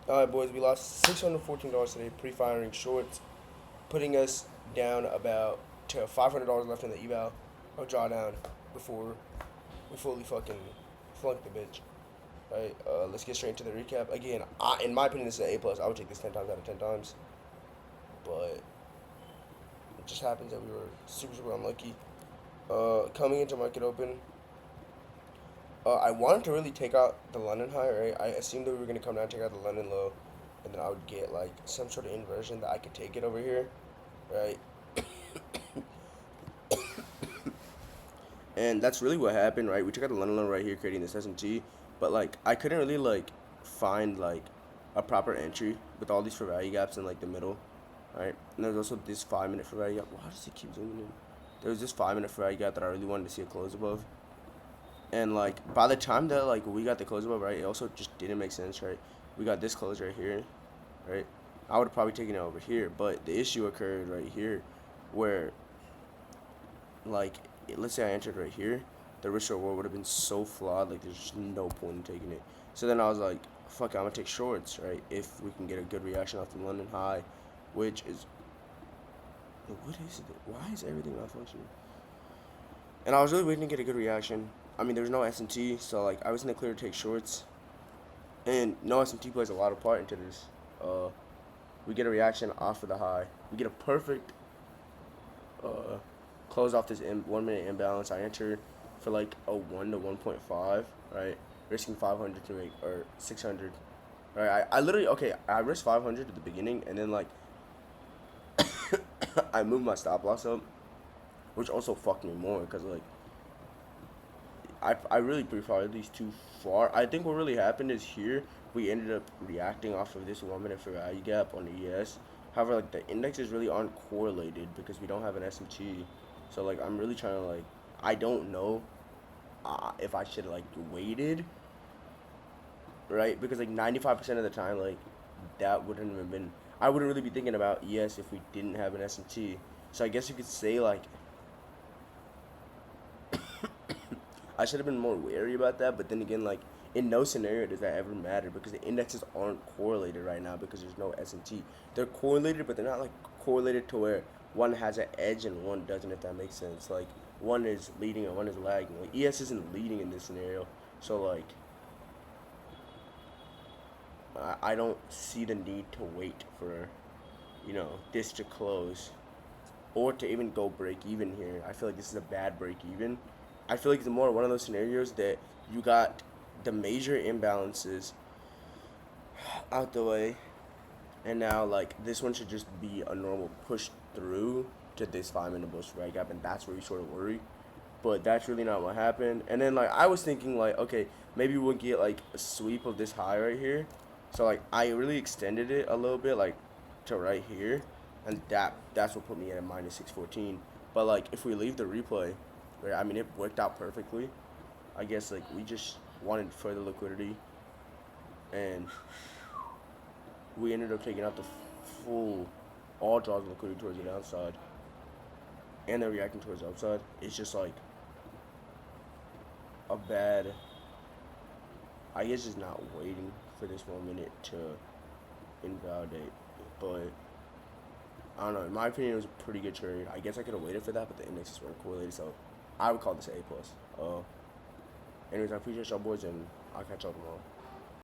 All right, boys, we lost $614 today pre-firing shorts, putting us down about to $500 left in the eval or drawdown before we fully fucking flunk the bitch. Right, let's get straight into the recap. Again, in my opinion, this is an A plus. I would take this 10 times out of 10 times, but it just happens that we were super unlucky. Coming into market open, I wanted to really take out the London high, right? I assumed that we were gonna come down, take out the London low, and then I would get like some sort of inversion that I could take it over here, right? And that's really what happened, right? We took out the London low right here, creating this SMT, but like I couldn't really like find like a proper entry with all these fair value gaps in like the middle, right? And there's also this 5 minute fair value gap. Why does it keep zooming in? There was this 5 minute fair value gap that I really wanted to see a close above. And like by the time that like we got the close above, right, it also just didn't make sense, right? We got this close right here, right? I would have probably taken it over here, but the issue occurred right here, where like let's say I entered right here, the risk reward would have been so flawed, like there's just no point in taking it. So then I was like, fuck it, I'm gonna take shorts, right? If we can get a good reaction off the London high, which is what is it? Why is everything malfunctioning? And I was really waiting to get a good reaction. I mean, there's no S&T, so like I was in the clear to take shorts, and no S&T plays a lot of part into this. Uh, we get a reaction off of the high. We get a perfect uh, close off this 1 minute imbalance. I enter for like a 1 to 1.5, right? Risking 500 to make, or 600. Right? I literally, okay, I risked 500 at the beginning, and then like I moved my stop loss up, which also fucked me more because like I really prefer these too far. I think what really happened is here we ended up reacting off of this 1 minute fair value gap on the ES. However, like the indexes really aren't correlated because we don't have an SMT. So like I'm really trying to like I don't know if I should like waited, right? Because like 95% of the time like that wouldn't have been I wouldn't really be thinking about ES if we didn't have an SMT. So I guess you could say like I should have been more wary about that, but then again, like in no scenario does that ever matter because the indexes aren't correlated right now because there's no S and T. They're correlated, but they're not like correlated to where one has an edge and one doesn't. If that makes sense, like one is leading and one is lagging. Like ES isn't leading in this scenario, so like I don't see the need to wait for this to close or to even go break even here. I feel like this is a bad break even. I feel like it's more one of those scenarios that you got the major imbalances out the way, and now like this one should just be a normal push through to this 5 minute bush right gap, and that's where you sort of worry. But that's really not what happened. And then like I was thinking like, okay, maybe we'll get like a sweep of this high right here. So like I really extended it a little bit like to right here, and that's what put me at a minus 614. But like if we leave the replay, right, I mean it worked out perfectly. I guess like we just wanted further liquidity, and we ended up taking out the full all draws of liquidity towards the downside, and then reacting towards the upside. It's just like a bad. I guess just not waiting for this 1 minute to invalidate, but I don't know. In my opinion, it was a pretty good trade. I guess I could have waited for that, but the indexes weren't correlated, so I would call this an A plus. Anyways, I appreciate y'all boys, and I'll catch y'all tomorrow.